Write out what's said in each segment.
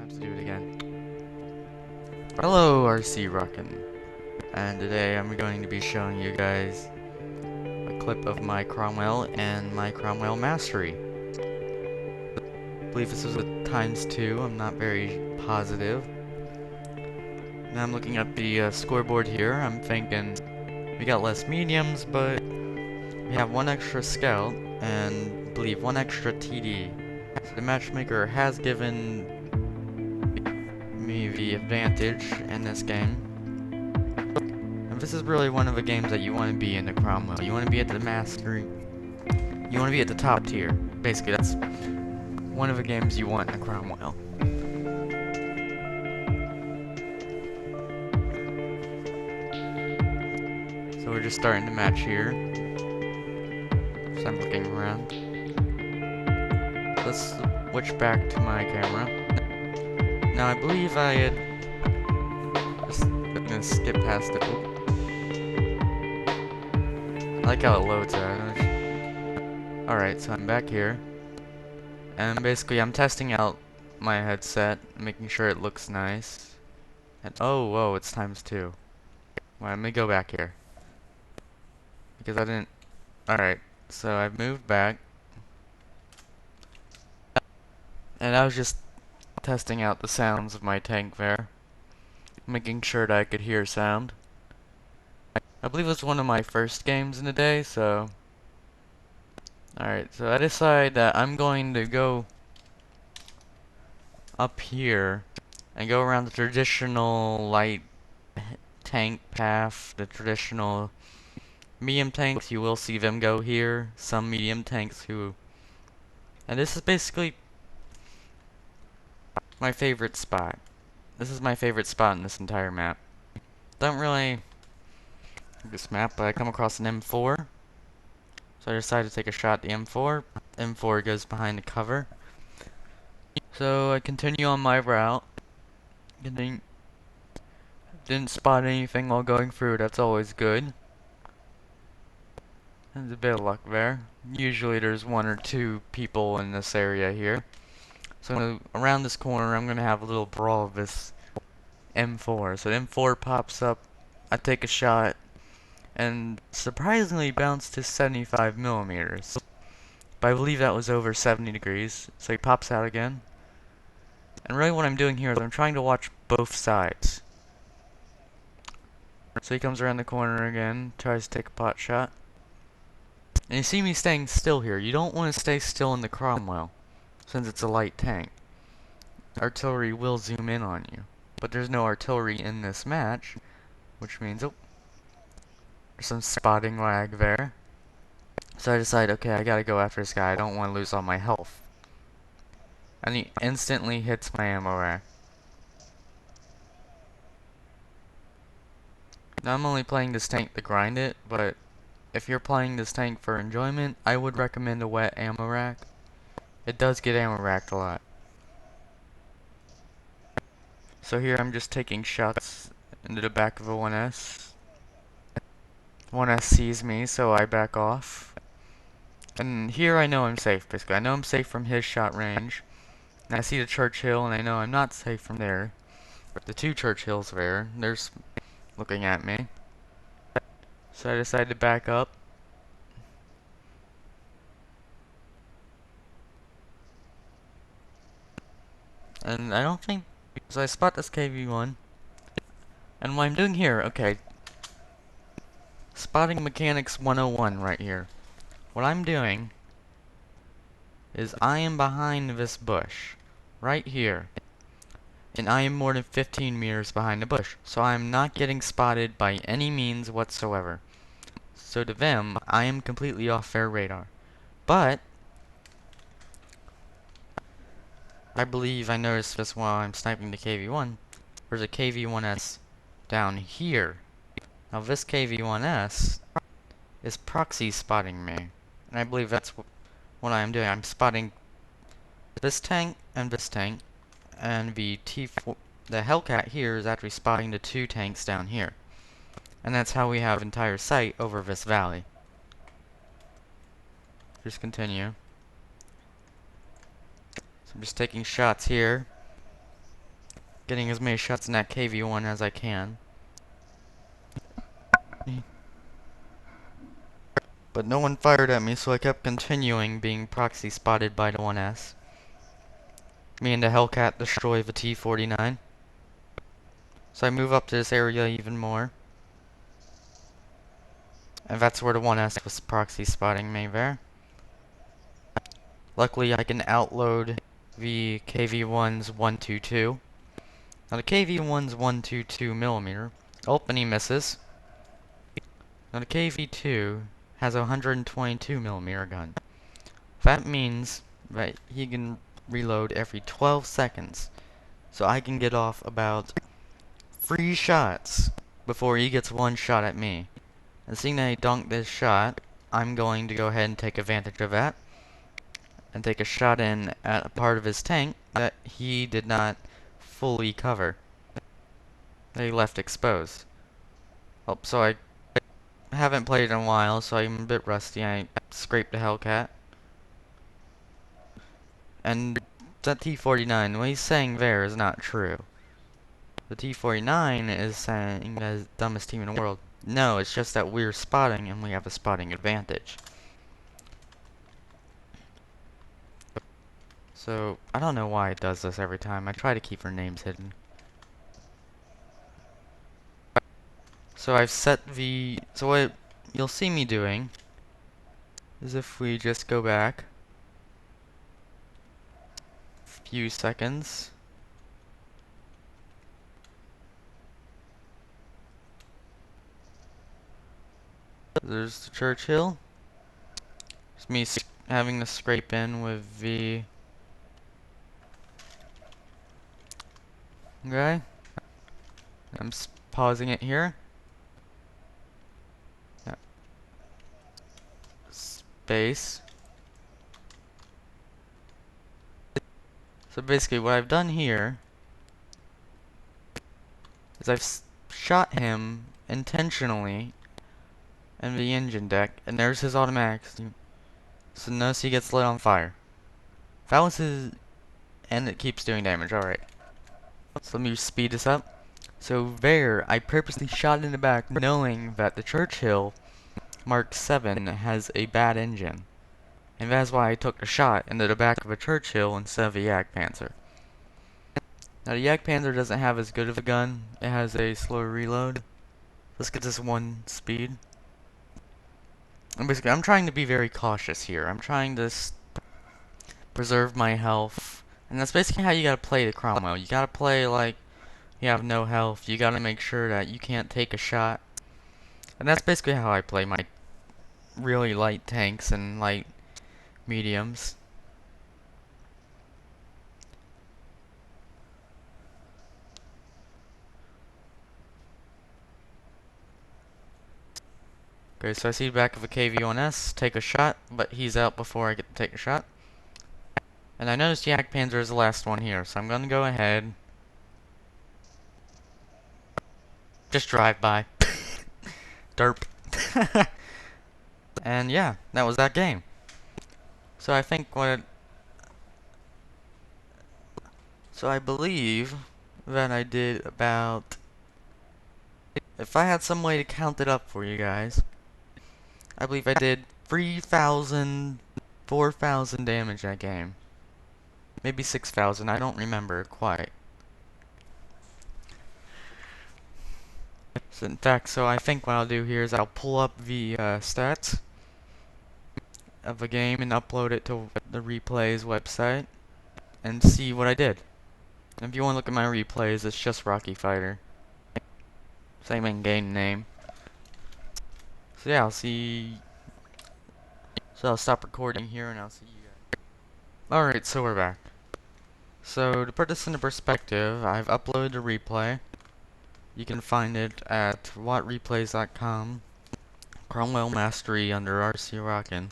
have to do it again. Hello, RCrockin, and today I'm going to be showing you guys a clip of my Cromwell and my Cromwell mastery. I believe this was a ×2, I'm not very positive. Now I'm looking at the scoreboard here, I'm thinking we got less mediums, but we have one extra scout, and I believe one extra TD. So the matchmaker has given me the advantage in this game. And this is really one of the games that you want to be in the Cromwell. You want to be at the mastery. You want to be at the top tier. Basically, that's one of the games you want in the Cromwell. So we're just starting the match here. So I'm looking around. Let's switch back to my camera. Now I believe I had just gonna skip past it. I like how it loads out. Alright, so I'm back here. And basically I'm testing out my headset, making sure it looks nice. And oh, whoa, it's ×2. Well, let me go back here. Because I didn't... Alright, so I've moved back. And I was just testing out the sounds of my tank there. Making sure that I could hear sound. I believe it was one of my first games in the day, so... Alright, so I decide that I'm going to go up here and go around the traditional light tank path, the traditional medium tanks. You will see them go here, some medium tanks who... And this is basically my favorite spot. This is my favorite spot in this entire map. Don't really like this map, but I come across an M4. So I decided to take a shot at the M4. M4 goes behind the cover. So I continue on my route. Didn't spot anything while going through, that's always good. There's a bit of luck there. Usually there's one or two people in this area here. So around this corner I'm going to have a little brawl of this M4. So the M4 pops up, I take a shot, and surprisingly bounced to 75mm. But I believe that was over 70 degrees. So he pops out again. And really what I'm doing here is I'm trying to watch both sides. So he comes around the corner again, tries to take a pot shot. And you see me staying still here. You don't want to stay still in the Cromwell, since it's a light tank. Artillery will zoom in on you. But there's no artillery in this match, which means, oh, there's some spotting lag there. So I decide, okay, I gotta go after this guy. I don't want to lose all my health. And he instantly hits my ammo rack. Now I'm only playing this tank to grind it, but if you're playing this tank for enjoyment, I would recommend a WoT ammo rack. It does get ammo racked a lot. So here I'm just taking shots into the back of a 1S. 1S sees me, so I back off. And here I know I'm safe, basically. I know I'm safe from his shot range. And I see the Churchill, and I know I'm not safe from there. The two Churchills there, they're looking at me. So I decided to back up. And I don't think... So I spot this KV-1. And what I'm doing here, okay. Spotting Mechanics 101 right here. What I'm doing is I am behind this bush. Right here. And I am more than 15 meters behind the bush. So I am not getting spotted by any means whatsoever. So to them, I am completely off their radar. But I believe I noticed this while I'm sniping the KV-1. There's a KV-1S down here. Now this KV-1S is proxy spotting me. And I believe that's what I'm doing. I'm spotting this tank and this tank. And the T4, the Hellcat here is actually spotting the two tanks down here. And that's how we have entire sight over this valley. Just continue. So I'm just taking shots here. getting as many shots in that KV-1 as I can. But no one fired at me, so I kept continuing being proxy spotted by the 1S. Me and the Hellcat destroy the T-49. So I move up to this area even more. And that's where the 1S was proxy spotting me there. Luckily I can outload the KV-1's 122. Now the KV-1's 122mm. Oh, and he misses. Now the KV-2 has a 122mm gun. That means that he can reload every 12 seconds. So I can get off about 3 shots before he gets 1 shot at me. And seeing that he dunked this shot, I'm going to go ahead and take advantage of that. And take a shot in at a part of his tank that he did not fully cover. That he left exposed. Oh, so I haven't played in a while, so I'm a bit rusty. I scraped the Hellcat. And that T-49, what he's saying there is not true. The T-49 is saying that it's the dumbest team in the world. No, it's just that we're spotting and we have a spotting advantage. So, I don't know why it does this every time. I try to keep her names hidden. So I've set the... So what you'll see me doing is if we just go back a few seconds. There's the Churchill. It's me having to scrape in with the... Okay. I'm pausing it here. Yeah. Space. So basically what I've done here is I've shot him intentionally in the engine deck, and there's his automatics. So notice he gets lit on fire. That was his... And it keeps doing damage, alright. So let me speed this up. So there, I purposely shot in the back knowing that the Churchill Mark 7 has a bad engine. And that's why I took the shot into the back of a Churchill instead of a Jagdpanzer. Now the Jagdpanzer doesn't have as good of a gun. It has a slower reload. Let's get this 1 speed. And basically, I'm trying to be very cautious here. I'm trying to preserve my health. And that's basically how you gotta play the Cromwell. You gotta play like you have no health. You gotta make sure that you can't take a shot. And that's basically how I play my really light tanks and light mediums. Okay, so I see the back of a KV-1S, take a shot, but he's out before I get to take a shot. And I noticed Jagdpanzer is the last one here, so I'm gonna go ahead. Just drive by. Derp. And yeah, that was that game. So I think So I believe that I did about... If I had some way to count it up for you guys, I believe I did 3,000, 4,000 damage that game. Maybe 6,000, I don't remember quite. So in fact, so I think what I'll do here is I'll pull up the stats of a game and upload it to the replays website and see what I did. And if you want to look at my replays, it's just Rocky Fighter. Same in-game name. So yeah, I'll see... So I'll stop recording here and I'll see you guys. Alright, so we're back. So to put this into perspective, I've uploaded a replay. You can find it at WoTreplays.com. Cromwell Mastery under RCrockin.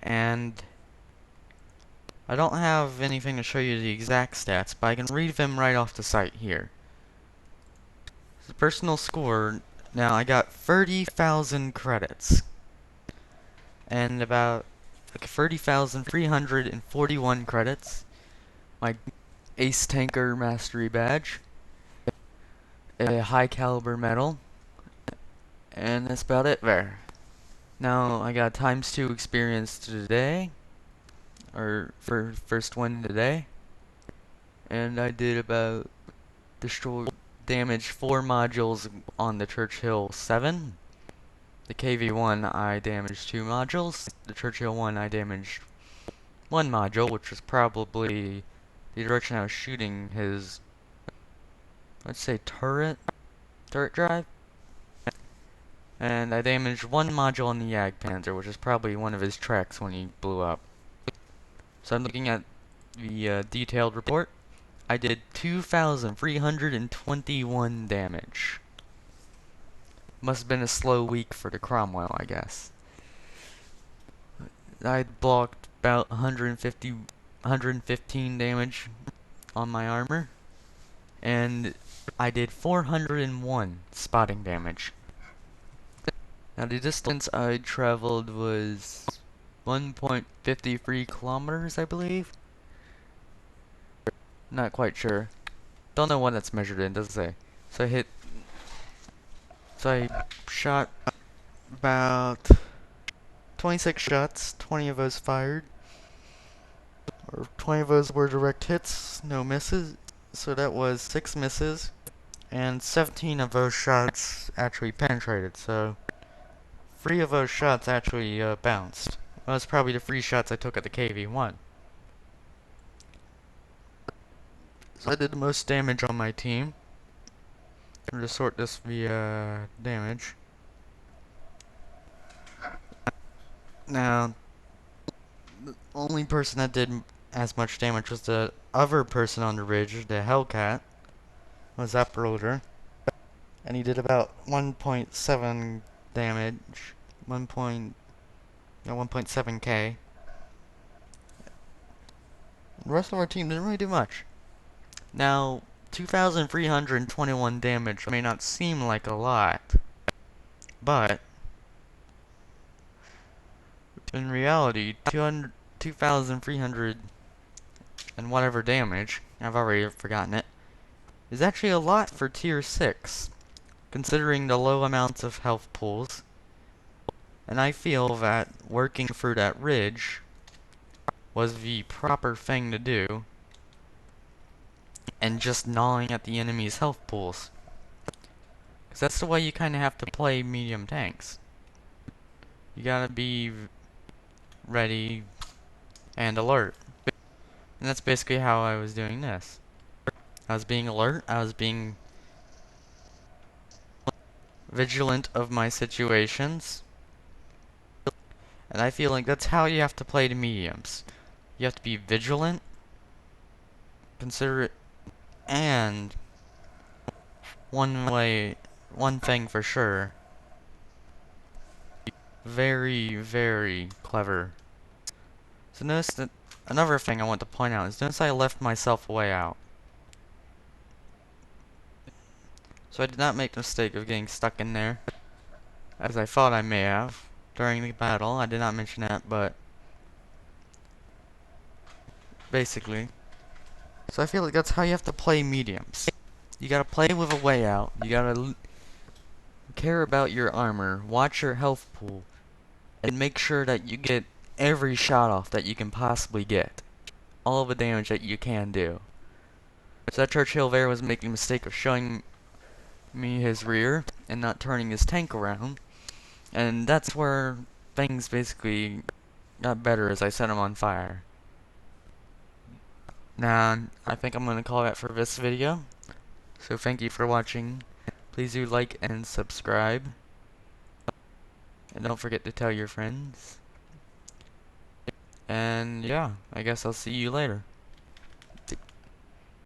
And I don't have anything to show you the exact stats, but I can read them right off the site here. The personal score, now I got 30,000 credits. And about like 30,341 credits. My Ace Tanker Mastery Badge, a high caliber medal, and that's about it there. Now I got ×2 experience today, or for first win today, and I did about damage 4 modules on the Churchill 7. The KV-1 I damaged 2 modules. The Churchill 1 I damaged 1 module, which was probably the direction I was shooting his, let's say, turret drive. And I damaged 1 module on the Jagdpanzer, which is probably one of his tracks when he blew up. So I'm looking at the detailed report. I did 2,321 damage. Must have been a slow week for the Cromwell, I guess. I blocked about 115 damage on my armor. And I did 401 spotting damage. Now the distance I traveled was 1.53 kilometers, I believe. Not quite sure. Don't know what that's measured in, doesn't say. So I shot about 26 shots, 20 of those fired. Or 20 of those were direct hits, no misses. So that was 6 misses. And 17 of those shots actually penetrated, so 3 of those shots actually bounced. That was probably the 3 shots I took at the KV-1. So I did the most damage on my team. I'm going to sort this via damage. Now, the only person that did as much damage was the other person on the ridge, the Hellcat, was Uproader. And he did about 1.7 damage. 1.7k. The rest of our team didn't really do much. Now, 2,321 damage may not seem like a lot, but in reality, 2,300 and whatever damage, I've already forgotten it, is actually a lot for tier 6, considering the low amounts of health pools. And I feel that working through that ridge was the proper thing to do, and just gnawing at the enemy's health pools. Because that's the way you kind of have to play medium tanks. You gotta be ready and alert. And that's basically how I was doing this. I was being alert, I was being vigilant of my situations. And I feel like that's how you have to play the mediums. You have to be vigilant, considerate, and one thing for sure, very, very clever. So notice that another thing I want to point out is notice I left myself a way out. So I did not make the mistake of getting stuck in there, as I thought I may have during the battle. I did not mention that, but basically. So I feel like that's how you have to play mediums. You gotta play with a way out. You gotta care about your armor, watch your health pool, and make sure that you get every shot off that you can possibly get. All of the damage that you can do. So that Churchill there was making a mistake of showing me his rear and not turning his tank around. And that's where things basically got better as I set him on fire. Now, I think I'm gonna call that for this video. So thank you for watching. Please do like and subscribe. And don't forget to tell your friends. And yeah, I guess I'll see you later.